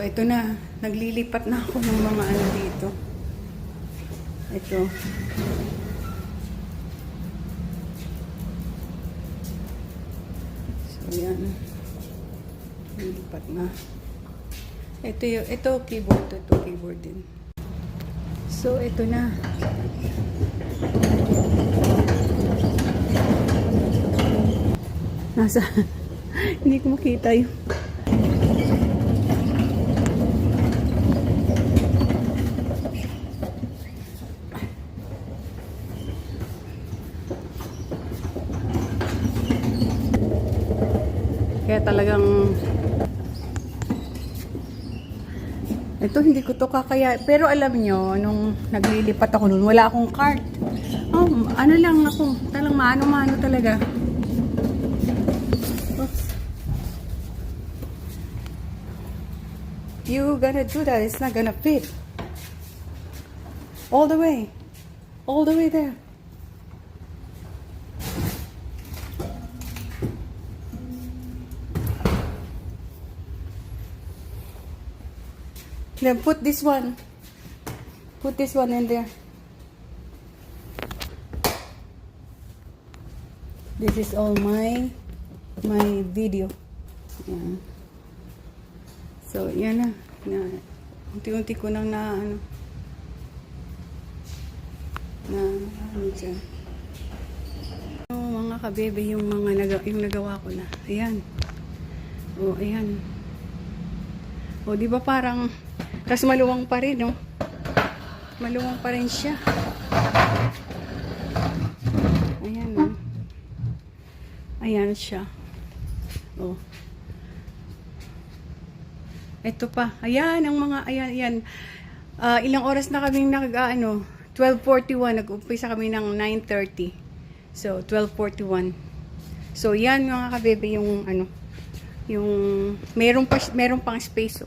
So, ito na. Naglilipat na ako ng mga ano dito. Ito. So, yan. Naglilipat na. Ito keyboard. Ito keyboard din. So, ito na. Nasa, hindi ko makita yung kaya talagang ito hindi ko to kakaya, pero alam nyo nung naglilipat ako nun wala akong cart. Ano lang ako, talang mano-mano talaga. You gonna do that, it's not gonna fit all the way there. Then put this one in there. This is all my video. Yan. So, yan na. Unti-unti ko nang ano dyan. Mga kabebe, yung nagawa ko na. Ayan. Ayan. Di ba parang tas maluwang pa rin, no? Maluwang pa rin siya. Ayan, no? Ayan siya. Ito pa. Ayan, ang mga, ayan. Ilang oras na kaming 12:41. Nag-umpisa kami ng 9:30. So, 12:41. So, yan mga kabebe, yung yung meron pang space.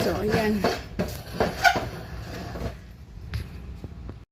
So, ayan.